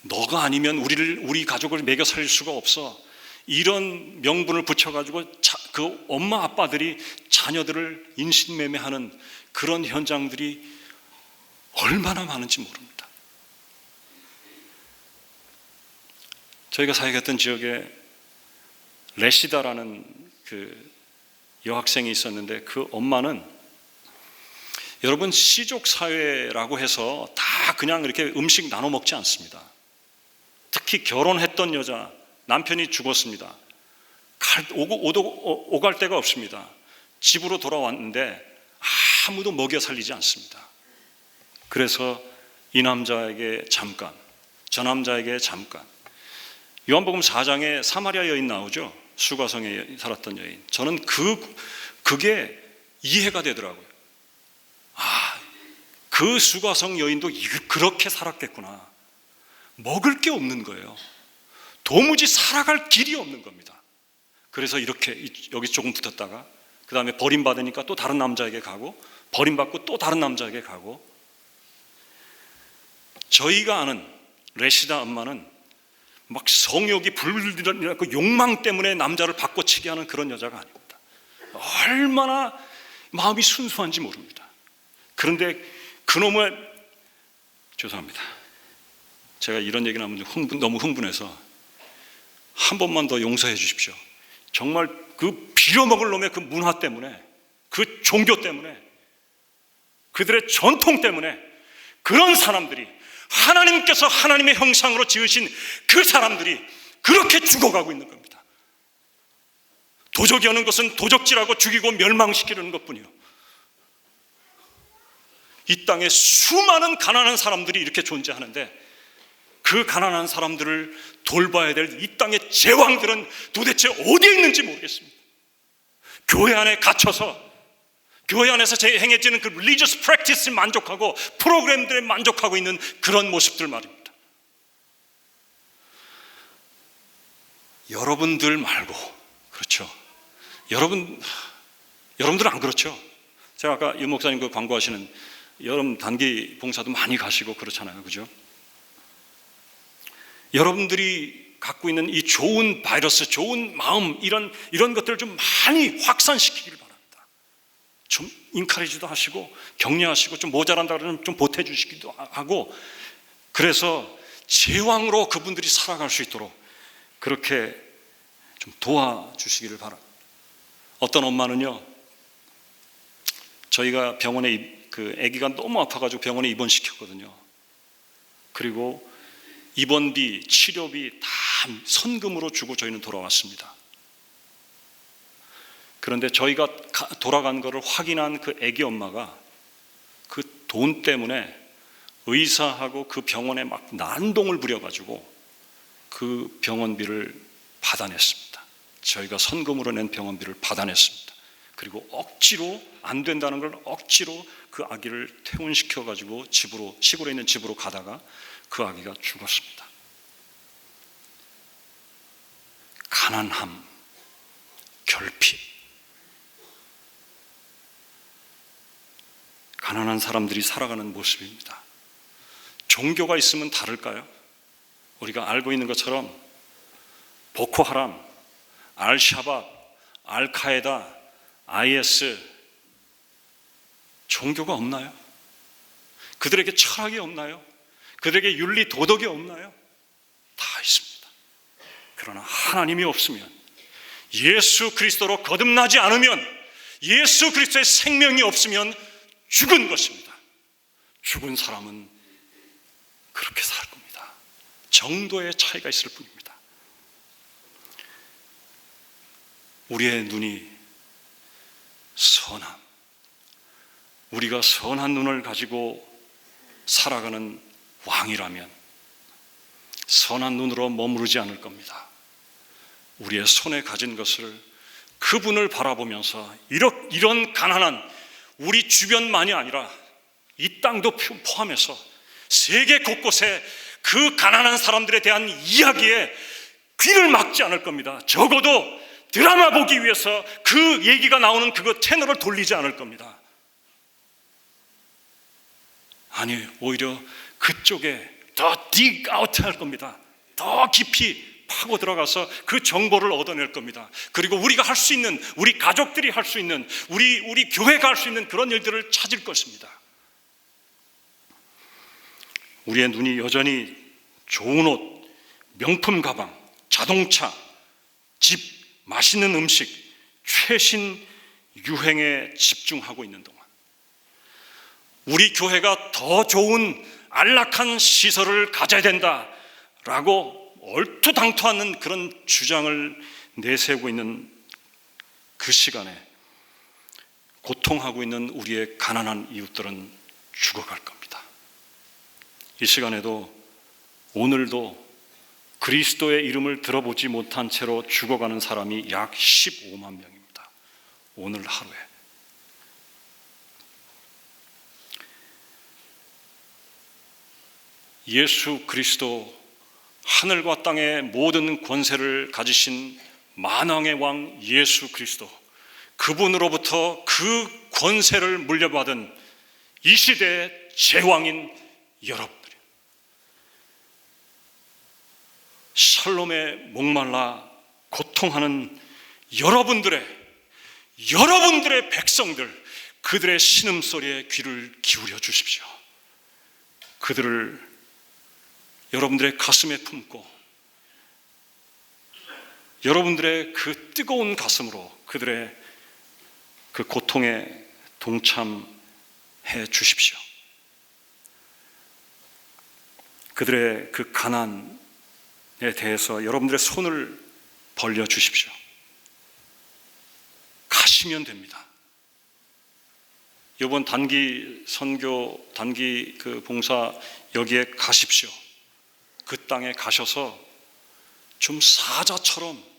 너가 아니면 우리 가족을 먹여 살릴 수가 없어, 이런 명분을 붙여가지고 그 엄마 아빠들이 자녀들을 인신매매하는 그런 현장들이 얼마나 많은지 모릅니다. 저희가 사역했던 지역에 레시다라는 그 여학생이 있었는데, 그 엄마는 여러분 시족 사회라고 해서 다 그냥 이렇게 음식 나눠 먹지 않습니다. 특히 결혼했던 여자, 남편이 죽었습니다. 오갈 데가 없습니다. 집으로 돌아왔는데 아무도 먹여 살리지 않습니다. 그래서 이 남자에게 잠깐, 저 남자에게 잠깐. 요한복음 4장에 사마리아 여인 나오죠. 수가성에 살았던 여인. 저는 그게 이해가 되더라고요. 그 수가성 여인도 그렇게 살았겠구나. 먹을 게 없는 거예요. 도무지 살아갈 길이 없는 겁니다. 그래서 이렇게 여기 조금 붙었다가 그 다음에 버림받으니까 또 다른 남자에게 가고, 버림받고 또 다른 남자에게 가고. 저희가 아는 레시다 엄마는 막 성욕이 불들어서 욕망 때문에 남자를 바꿔치기 하는 그런 여자가 아닙니다. 얼마나 마음이 순수한지 모릅니다. 그런데 그놈의, 죄송합니다, 제가 이런 얘기 나오면 너무 흥분해서 한 번만 더 용서해 주십시오. 정말 그 빌어먹을 놈의 그 문화 때문에, 그 종교 때문에, 그들의 전통 때문에 그런 사람들이, 하나님께서 하나님의 형상으로 지으신 그 사람들이 그렇게 죽어가고 있는 겁니다. 도적이 오는 것은 도적질하고 죽이고 멸망시키려는 것뿐이요. 이 땅에 수많은 가난한 사람들이 이렇게 존재하는데, 그 가난한 사람들을 돌봐야 될 이 땅의 제왕들은 도대체 어디에 있는지 모르겠습니다. 교회 안에 갇혀서 교회 안에서 행해지는 그 religious practice에 만족하고 프로그램들에 만족하고 있는 그런 모습들 말입니다. 여러분들 말고, 그렇죠, 여러분들은 안 그렇죠. 제가 아까 유 목사님 그 광고하시는 여름 단기 봉사도 많이 가시고 그렇잖아요, 그죠? 여러분들이 갖고 있는 이 좋은 바이러스, 좋은 마음, 이런 것들을 좀 많이 확산시키길 바랍니다. 좀 인카리지도 하시고 격려하시고, 좀 모자란다 그러면 좀 보태주시기도 하고, 그래서 제왕으로 그분들이 살아갈 수 있도록 그렇게 좀 도와주시기를 바랍니다. 어떤 엄마는요, 저희가 병원에 그 아기가 너무 아파가지고 병원에 입원시켰거든요. 그리고 입원비, 치료비 다 선금으로 주고 저희는 돌아왔습니다. 그런데 저희가 돌아간 것을 확인한 그 아기 엄마가 그 돈 때문에 의사하고 그 병원에 막 난동을 부려가지고 그 병원비를 받아냈습니다. 저희가 선금으로 낸 병원비를 받아냈습니다. 그리고 억지로, 안 된다는 걸 억지로 그 아기를 퇴원시켜가지고 시골에 있는 집으로 가다가 그 아기가 죽었습니다. 가난함, 결핍, 가난한 사람들이 살아가는 모습입니다. 종교가 있으면 다를까요? 우리가 알고 있는 것처럼 보코하람, 알샤밥, 알카에다, IS, 종교가 없나요? 그들에게 철학이 없나요? 그들에게 윤리 도덕이 없나요? 다 있습니다. 그러나 하나님이 없으면, 예수 그리스도로 거듭나지 않으면, 예수 그리스도의 생명이 없으면 죽은 것입니다. 죽은 사람은 그렇게 살 겁니다. 정도의 차이가 있을 뿐입니다. 우리의 눈이 선함, 우리가 선한 눈을 가지고 살아가는 왕이라면 선한 눈으로 머무르지 않을 겁니다. 우리의 손에 가진 것을 그분을 바라보면서 이런 가난한 우리 주변만이 아니라 이 땅도 포함해서 세계 곳곳에 그 가난한 사람들에 대한 이야기에 귀를 막지 않을 겁니다. 적어도 드라마 보기 위해서 그 얘기가 나오는 그거 채널을 돌리지 않을 겁니다. 아니, 오히려 그쪽에 더 dig out 할 겁니다. 더 깊이 파고 들어가서 그 정보를 얻어낼 겁니다. 그리고 우리가 할 수 있는, 우리 가족들이 할 수 있는, 우리 교회가 할 수 있는 그런 일들을 찾을 것입니다. 우리의 눈이 여전히 좋은 옷, 명품 가방, 자동차, 집, 맛있는 음식, 최신 유행에 집중하고 있는 동안, 우리 교회가 더 좋은 안락한 시설을 가져야 된다라고 얼토당토하는 그런 주장을 내세우고 있는 그 시간에 고통하고 있는 우리의 가난한 이웃들은 죽어갈 겁니다. 이 시간에도, 오늘도 그리스도의 이름을 들어보지 못한 채로 죽어가는 사람이 약 15만 명입니다. 오늘 하루에. 예수 그리스도, 하늘과 땅의 모든 권세를 가지신 만왕의 왕 예수 그리스도, 그분으로부터 그 권세를 물려받은 이 시대의 제왕인 여러분들, 샬롬에 목말라 고통하는 여러분들의 백성들, 그들의 신음소리에 귀를 기울여 주십시오. 그들을 여러분들의 가슴에 품고 여러분들의 그 뜨거운 가슴으로 그들의 그 고통에 동참해 주십시오. 그들의 그 가난에 대해서 여러분들의 손을 벌려 주십시오. 가시면 됩니다. 이번 단기 선교, 단기 그 봉사 여기에 가십시오. 그 땅에 가셔서 좀 사자처럼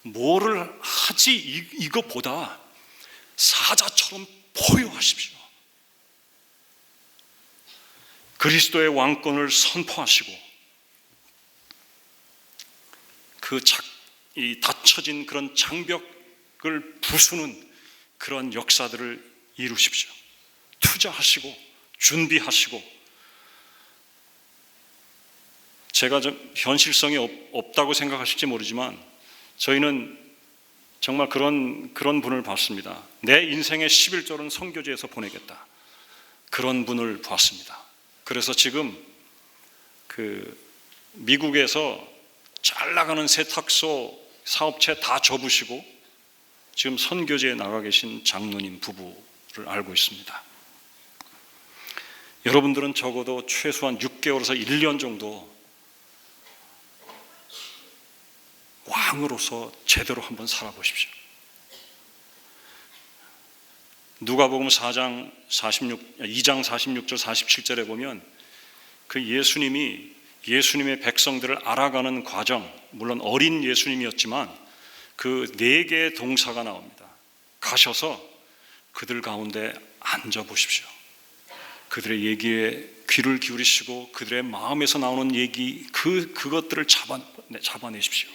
뭐를 하지 이것보다 사자처럼 포효하십시오. 그리스도의 왕권을 선포하시고 이 닫혀진 그런 장벽을 부수는 그런 역사들을 이루십시오. 투자하시고 준비하시고. 제가 좀 현실성이 없다고 생각하실지 모르지만 저희는 정말 그런 분을 봤습니다. 내 인생의 11조는 선교지에서 보내겠다, 그런 분을 봤습니다. 그래서 지금 그 미국에서 잘 나가는 세탁소 사업체 다 접으시고 지금 선교지에 나가 계신 장로님 부부를 알고 있습니다. 여러분들은 적어도 최소한 6개월에서 1년 정도 왕으로서 제대로 한번 살아보십시오. 누가복음 2장 46절 47절에 보면 그 예수님의 백성들을 알아가는 과정, 물론 어린 예수님이었지만 그 4개의 동사가 나옵니다. 가셔서 그들 가운데 앉아보십시오. 그들의 얘기에 귀를 기울이시고 그들의 마음에서 나오는 얘기, 그것들을 잡아내십시오.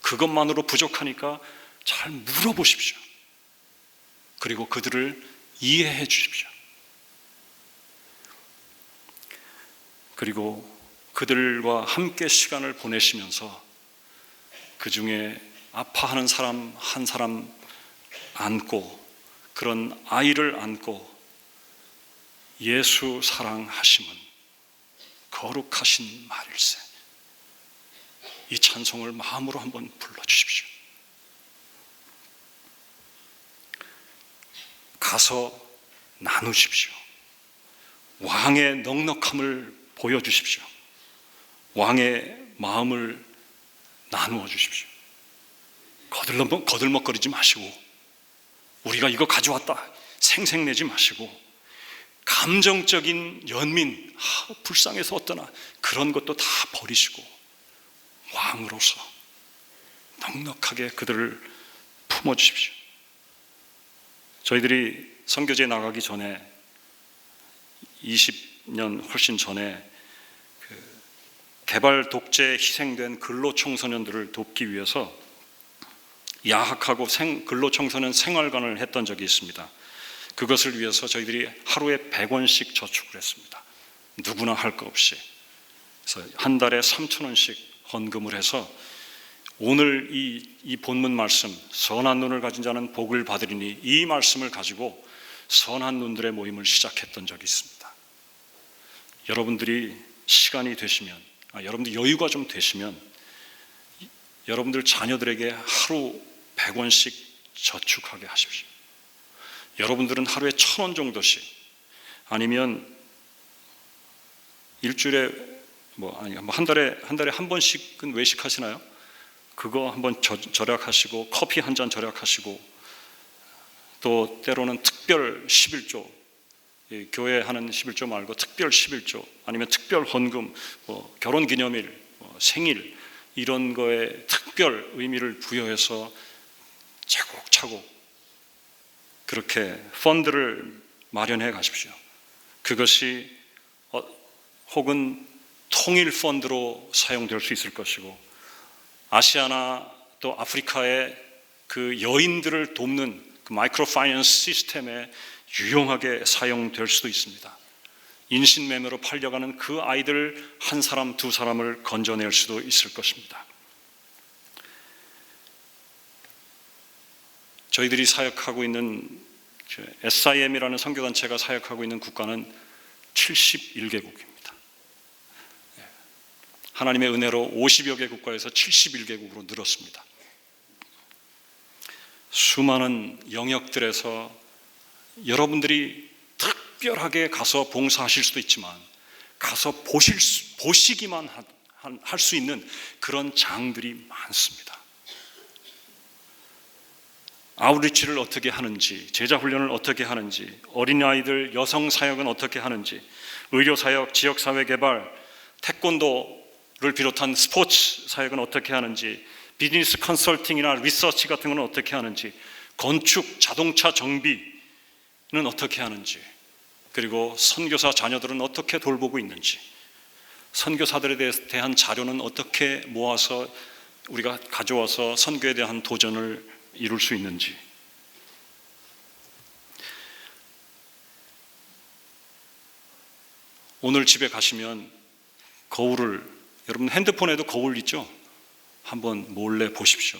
그것만으로 부족하니까 잘 물어보십시오. 그리고 그들을 이해해 주십시오. 그리고 그들과 함께 시간을 보내시면서 그 중에 아파하는 사람 한 사람 안고, 그런 아이를 안고 예수 사랑하심은 거룩하신 말일세, 이 찬송을 마음으로 한번 불러주십시오. 가서 나누십시오. 왕의 넉넉함을 보여주십시오. 왕의 마음을 나누어 주십시오. 거들먹거리지 마시고, 우리가 이거 가져왔다 생색내지 마시고, 감정적인 연민, 불쌍해서 어떠나, 그런 것도 다 버리시고 왕으로서 넉넉하게 그들을 품어주십시오. 저희들이 선교지에 나가기 전에 20년 훨씬 전에 그 개발 독재에 희생된 근로청소년들을 돕기 위해서 야학하고 근로청소년 생활관을 했던 적이 있습니다. 그것을 위해서 저희들이 하루에 100원씩 저축을 했습니다. 누구나 할 거 없이. 그래서 한 달에 3,000원씩 헌금을 해서 오늘 이 본문 말씀, 선한 눈을 가진 자는 복을 받으리니, 이 말씀을 가지고 선한 눈들의 모임을 시작했던 적이 있습니다. 여러분들이 시간이 되시면 여러분들 여유가 좀 되시면 여러분들 자녀들에게 하루 100원씩 저축하게 하십시오. 여러분들은 하루에 1,000원 정도씩, 아니면 일주일에 한 달에 한 번씩은 외식하시나요? 그거 한번 절약하시고, 커피 한 잔 절약하시고, 또 때로는 특별 11조, 교회 하는 11조 말고 특별 11조, 아니면 특별 헌금, 결혼기념일, 생일, 이런 거에 특별 의미를 부여해서 차곡차곡 그렇게 펀드를 마련해 가십시오. 그것이 혹은 통일 펀드로 사용될 수 있을 것이고, 아시아나 또 아프리카의 그 여인들을 돕는 그 마이크로 파이낸스 시스템에 유용하게 사용될 수도 있습니다. 인신매매로 팔려가는 그 아이들 한 사람 두 사람을 건져낼 수도 있을 것입니다. 저희들이 사역하고 있는 SIM이라는 선교단체가 사역하고 있는 국가는 71개국입니다. 하나님의 은혜로 50여 개 국가에서 71개국으로 늘었습니다. 수많은 영역들에서 여러분들이 특별하게 가서 봉사하실 수도 있지만, 가서 보시기만 할 수 있는 그런 장들이 많습니다. 아웃리치를 어떻게 하는지, 제자훈련을 어떻게 하는지, 어린아이들 여성 사역은 어떻게 하는지, 의료사역, 지역사회 개발, 태권도를 비롯한 스포츠 사역은 어떻게 하는지, 비즈니스 컨설팅이나 리서치 같은 건 어떻게 하는지, 건축, 자동차 정비는 어떻게 하는지, 그리고 선교사 자녀들은 어떻게 돌보고 있는지, 선교사들에 대한 자료는 어떻게 모아서 우리가 가져와서 선교에 대한 도전을 이룰 수 있는지. 오늘 집에 가시면 거울을, 여러분 핸드폰에도 거울 있죠? 한번 몰래 보십시오.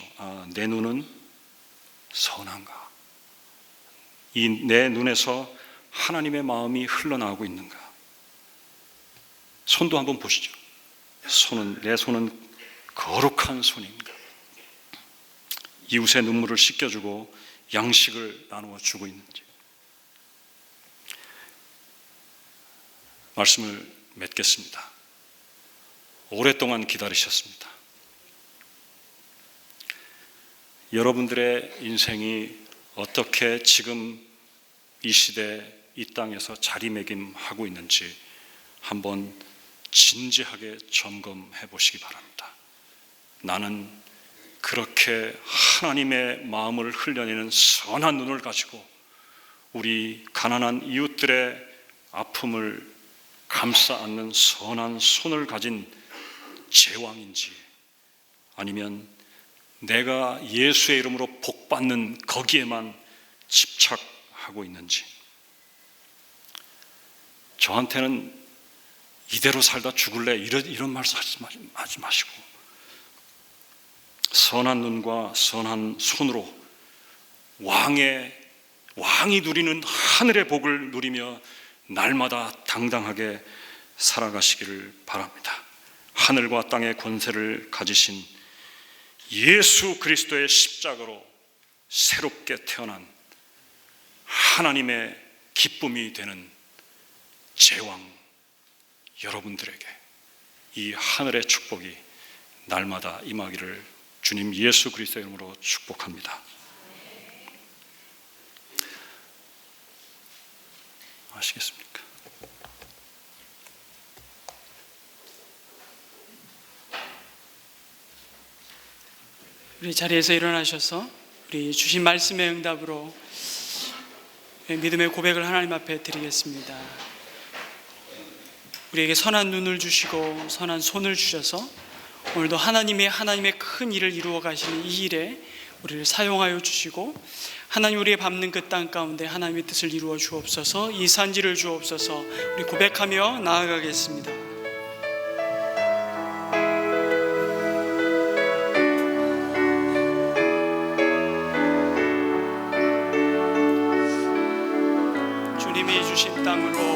내 눈은 선한가? 이 내 눈에서 하나님의 마음이 흘러나오고 있는가? 손도 한번 보시죠. 내 손은 거룩한 손인가? 이웃의 눈물을 씻겨주고 양식을 나누어 주고 있는지. 말씀을 맺겠습니다. 오랫동안 기다리셨습니다. 여러분들의 인생이 어떻게 지금 이 시대 이 땅에서 자리매김하고 있는지 한번 진지하게 점검해 보시기 바랍니다. 나는 그렇게 하나님의 마음을 흘려내는 선한 눈을 가지고 우리 가난한 이웃들의 아픔을 감싸 안는 선한 손을 가진 제왕인지, 아니면 내가 예수의 이름으로 복받는 거기에만 집착하고 있는지. 저한테는 이대로 살다 죽을래 이런 말씀 하지 마시고, 선한 눈과 선한 손으로 왕이 누리는 하늘의 복을 누리며 날마다 당당하게 살아가시기를 바랍니다. 하늘과 땅의 권세를 가지신 예수 그리스도의 십자가로 새롭게 태어난 하나님의 기쁨이 되는 제왕 여러분들에게 이 하늘의 축복이 날마다 임하기를 주님 예수 그리스도의 이름으로 축복합니다. 아시겠습니까? 우리 자리에서 일어나셔서 우리 주신 말씀의 응답으로 믿음의 고백을 하나님 앞에 드리겠습니다. 우리에게 선한 눈을 주시고 선한 손을 주셔서 오늘도 하나님의 큰 일을 이루어 가시는 이 일에 우리를 사용하여 주시고, 하나님 우리의 밟는 그 땅 가운데 하나님의 뜻을 이루어 주옵소서. 이 산지를 주옵소서. 우리 고백하며 나아가겠습니다. 주님이 주신 땅으로